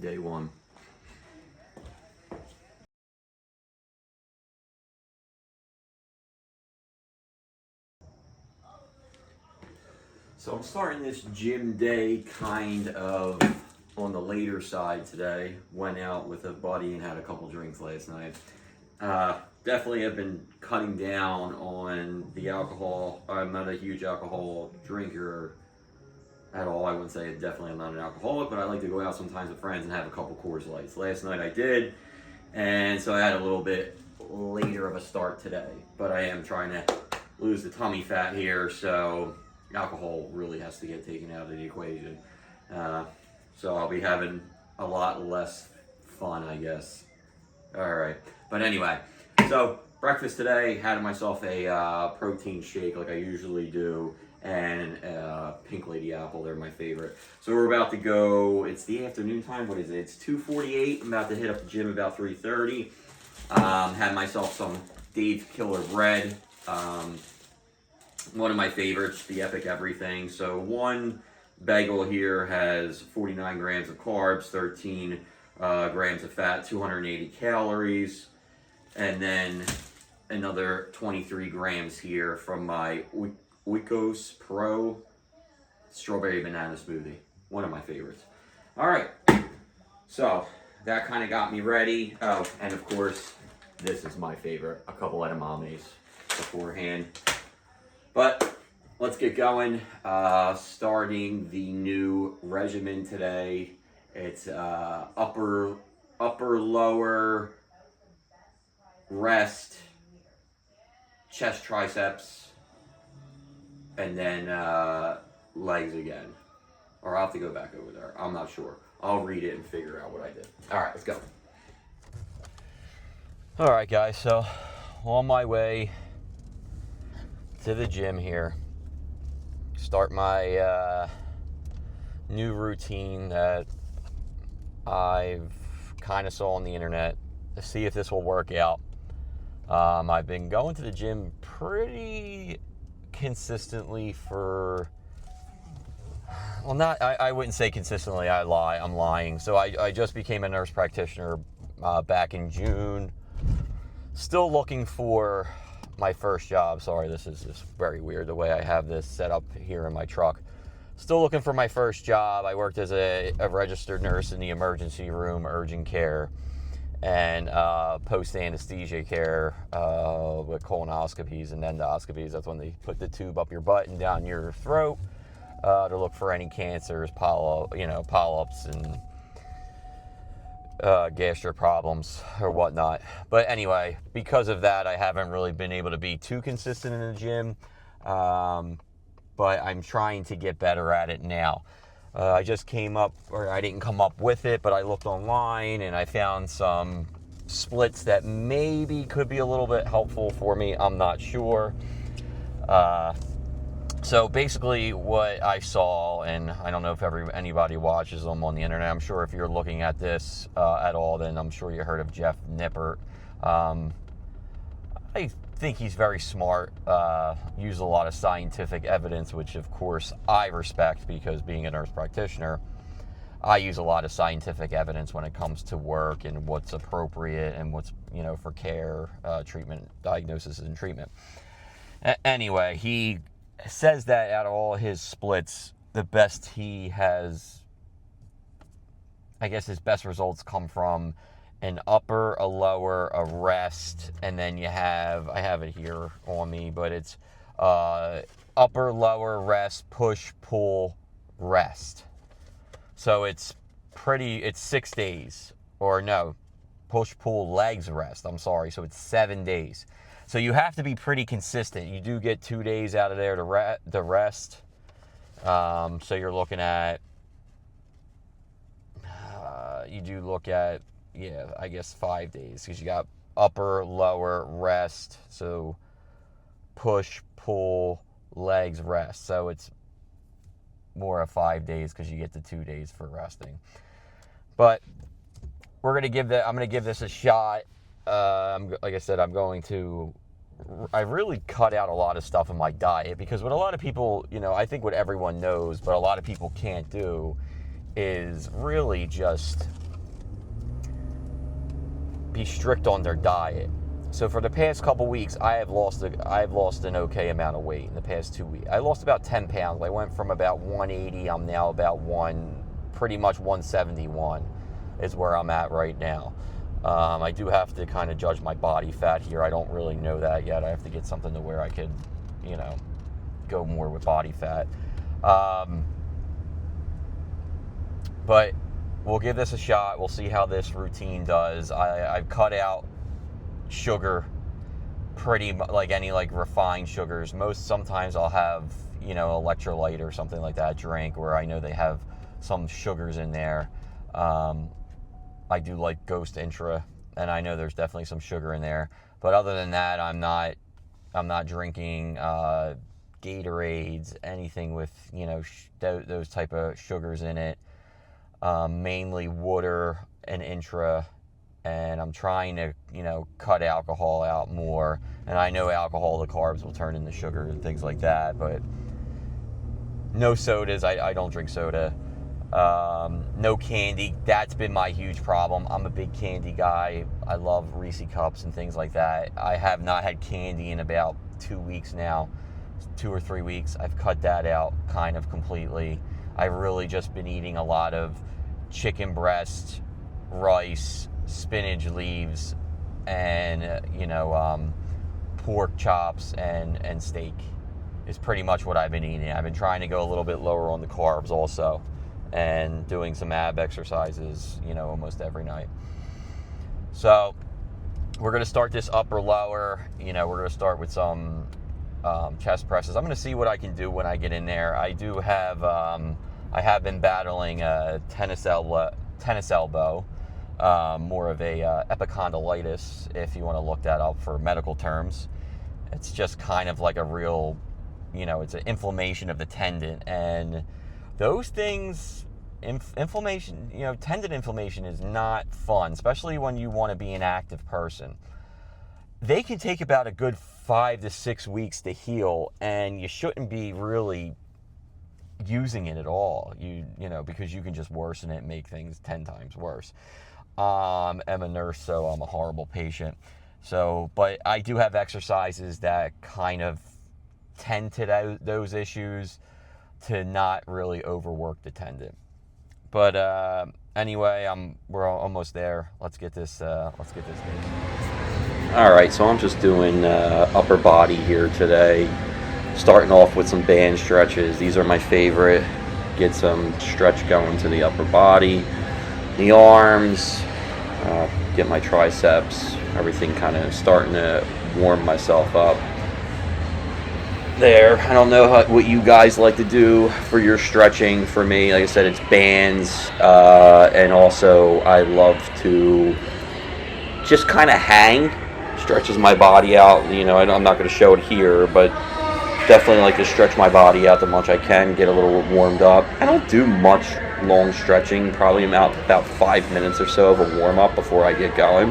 day one. So I'm starting this gym day kind of on the later side today. Went out with a buddy and had a couple drinks last night. Definitely have been cutting down on the alcohol. I'm not a huge alcohol drinker at all. I wouldn't say definitely I'm not an alcoholic, but I like to go out sometimes with friends and have a couple Coors Lights. Last night I did, and so I had a little bit later of a start today. But I am trying to lose the tummy fat here, so alcohol really has to get taken out of the equation. So I'll be having a lot less fun, I guess. All right, but anyway, so breakfast today, had myself a protein shake like I usually do, and Pink Lady apple. They're my favorite. So we're about to go. It's the afternoon time. What is it? It's 2:48. I'm about to hit up the gym about 3:30. Had myself some Dave's Killer Bread. One of my favorites, the Epic Everything. So one bagel here has 49 grams of carbs, 13 grams of fat, 280 calories, and then another 23 grams here from my Oikos Pro strawberry banana smoothie. One of my favorites. All right, so that kind of got me ready. Oh, and of course, this is my favorite, a couple edamames beforehand. But let's get going. Starting the new regimen today. It's upper, lower, rest, chest, triceps, and then legs again. Or I'll have to go back over there. I'm not sure. I'll read it and figure out what I did. All right, let's go. All right, guys. So on my way to the gym here, start my new routine that I've kind of saw on the internet to see if this will work out. I've been going to the gym pretty consistently for, well, not, I wouldn't say consistently, I'm lying. So I just became a nurse practitioner back in June. Still looking for my first job. Sorry, this is just very weird the way I have this set up here in my truck. Still looking for my first job. I worked as a registered nurse in the emergency room, urgent care, and post-anesthesia care with colonoscopies and endoscopies. That's when they put the tube up your butt and down your throat to look for any cancers, polyps, and gastric problems or whatnot. But anyway, because of that, I haven't really been able to be too consistent in the gym, but I'm trying to get better at it now. I just came up, or I didn't come up with it, but I looked online and I found some splits that maybe could be a little bit helpful for me. I'm not sure. So basically what I saw, and I don't know if anybody watches them on the internet. I'm sure if you're looking at this at all, then I'm sure you heard of Jeff Nippert. I think he's very smart, uses a lot of scientific evidence, which of course I respect, because being a nurse practitioner, I use a lot of scientific evidence when it comes to work and what's appropriate and what's, for care, treatment, diagnosis and treatment. Anyway, he says that out of all his splits, the best he has, I guess his best results come from an upper, a lower, a rest, and then I have it here on me, but it's upper, lower, rest, push, pull, rest. So it's 6 days, or no, push, pull, legs, rest. I'm sorry. So it's 7 days. So you have to be pretty consistent. You do get 2 days out of there to rest. So you're looking at, you do look at, I guess 5 days, because you got upper, lower, rest. So push, pull, legs, rest. So it's more of 5 days because you get the 2 days for resting. But I'm going to give this a shot. Like I said, I really cut out a lot of stuff in my diet, because what a lot of people, I think what everyone knows, but a lot of people can't do, is really just be strict on their diet. So for the past couple weeks, I've lost an okay amount of weight in the past 2 weeks. I lost about 10 pounds. I went from about 180. I'm now about pretty much 171 is where I'm at right now. I do have to kind of judge my body fat here. I don't really know that yet. I have to get something to where I could, go more with body fat. But we'll give this a shot. We'll see how this routine does. I've cut out sugar pretty much, like any refined sugars. Sometimes I'll have, electrolyte or something like that drink where I know they have some sugars in there. I do like Ghost Intra, and I know there's definitely some sugar in there. But other than that, I'm not drinking Gatorades, anything with those type of sugars in it. Mainly water and Intra, and I'm trying to cut alcohol out more. And I know alcohol, the carbs will turn into sugar and things like that. But no sodas. I don't drink soda. No candy. That's been my huge problem. I'm a big candy guy. I love Reese Cups and things like that. I have not had candy in about 2 weeks now, 2 or 3 weeks. I've cut that out kind of completely. I've really just been eating a lot of chicken breast, rice, spinach leaves, and pork chops and steak is pretty much what I've been eating. I've been trying to go a little bit lower on the carbs also, and doing some ab exercises, almost every night. So we're going to start this upper lower. We're going to start with some chest presses. I'm going to see what I can do when I get in there. I do have, I have been battling a tennis elbow, more of a epicondylitis, if you want to look that up for medical terms. It's just kind of like a real, it's an inflammation of the tendon, and those things, inflammation, tendon inflammation is not fun, especially when you want to be an active person. They can take about a good 5 to 6 weeks to heal, and you shouldn't be really using it at all, because you can just worsen it and make things 10 times worse. I'm a nurse, so I'm a horrible patient. But I do have exercises that kind of tend to those issues, to not really overwork the tendon. But anyway, we're almost there. Let's get this done. All right, so I'm just doing upper body here today. Starting off with some band stretches. These are my favorite. Get some stretch going to the upper body, the arms, get my triceps, everything kind of starting to warm myself up. There, I don't know what you guys like to do for your stretching. For me, like I said, it's bands, and also I love to just kind of hang. Stretches my body out. I'm not going to show it here, but definitely like to stretch my body out the much I can, get a little warmed up. I don't do much long stretching, probably about 5 minutes or so of a warm up before I get going.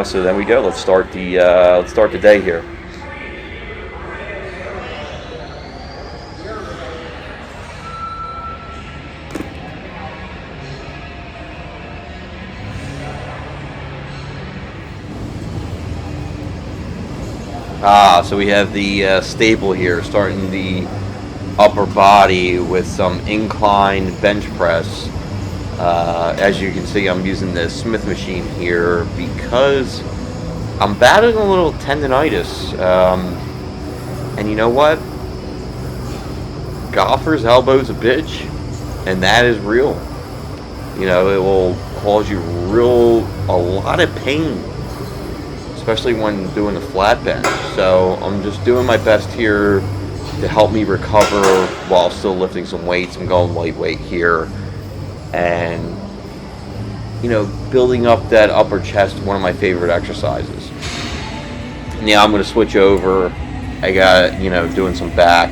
So then we go. Let's start the day here. So we have the staple here, starting the upper body with some incline bench press. As you can see, I'm using the Smith machine here because I'm battling a little tendonitis. And you know what? Golfer's elbow's a bitch, and that is real. It will cause you a lot of pain, especially when doing the flat bench. So I'm just doing my best here to help me recover while still lifting some weights. I'm going lightweight here, and building up that upper chest, one of my favorite exercises. Now I'm going to switch over. I got doing some back.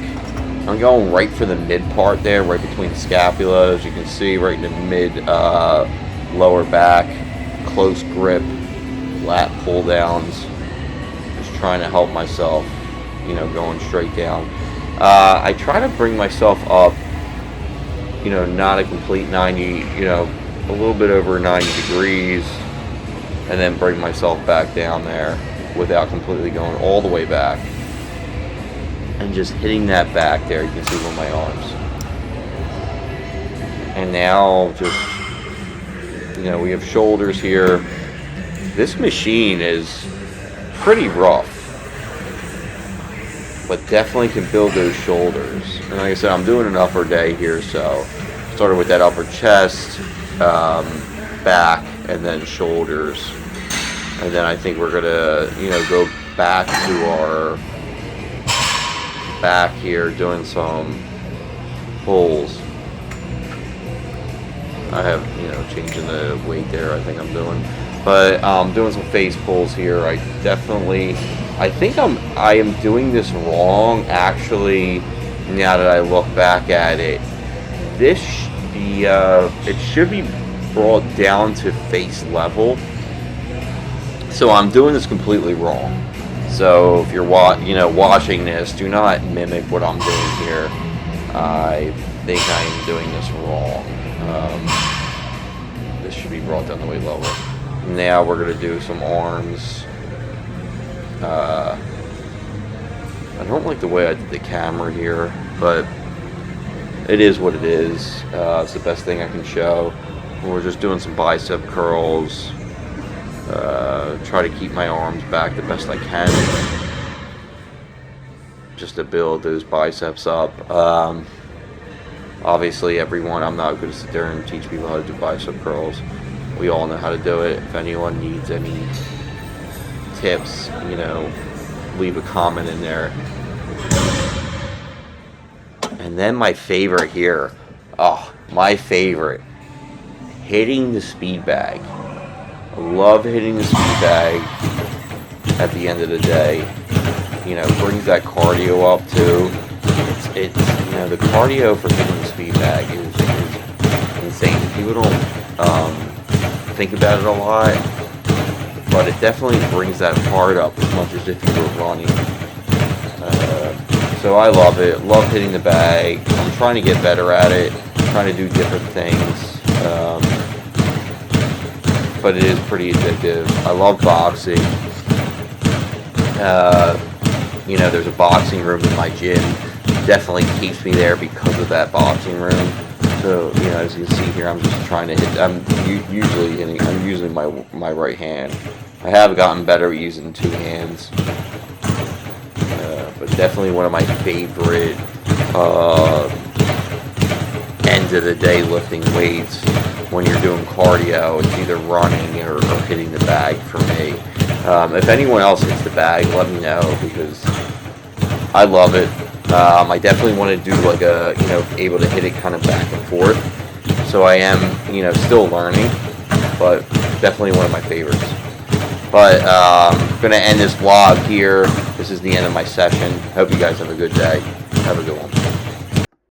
I'm going right for the mid part there, right between the scapula, as you can see, right in the mid lower back, close grip, lat pull downs, just trying to help myself, going straight down. I try to bring myself up, not a complete 90, a little bit over 90 degrees, and then bring myself back down there without completely going all the way back. And just hitting that back there, you can see with my arms. And now just, you know, we have shoulders here. This machine is pretty rough, but definitely can build those shoulders. And like I said, I'm doing an upper day here, so started with that upper chest, back, and then shoulders. And then I think we're gonna, you know, go back to our back here, doing some pulls. I have, you know, changing the weight there, I think I'm doing. But doing some face pulls here. I think I am doing this wrong, actually, now that I look back at it. It should be brought down to face level. So I'm doing this completely wrong. So if you're watching this, do not mimic what I'm doing here. I think I am doing this wrong. This should be brought down the weight level. Now we're gonna do some arms. I don't like the way I did the camera here, but it is what it is. It's the best thing I can show. We're just doing some bicep curls. Try to keep my arms back the best I can, just to build those biceps up. Obviously, I'm not going to sit there and teach people how to do bicep curls. We all know how to do it. If anyone needs any tips, you know, leave a comment in there. And then my favorite here, my favorite, hitting the speed bag. I love hitting the speed bag at the end of the day. You know, brings that cardio up too. It's you know, the cardio for hitting the speed bag is insane. People don't think about it a lot, but it definitely brings that heart up as much as if you were running. So I love it. Love hitting the bag. I'm trying to get better at it. Trying to do different things. But it is pretty addictive. I love boxing. You know, there's a boxing room in my gym. Definitely keeps me there because of that boxing room. So, you know, as you can see here, I'm just trying to hit. I'm using my right hand. I have gotten better at using two hands. But definitely one of my favorite end of the day lifting weights. When you're doing cardio, it's either running or hitting the bag for me. If anyone else hits the bag, let me know, because I love it. I definitely want to do like a, you know, able to hit it kind of back and forth. So I am, you know, still learning, but definitely one of my favorites. But I'm going to end this vlog here. This is the end of my session. Hope you guys have a good day. Have a good one.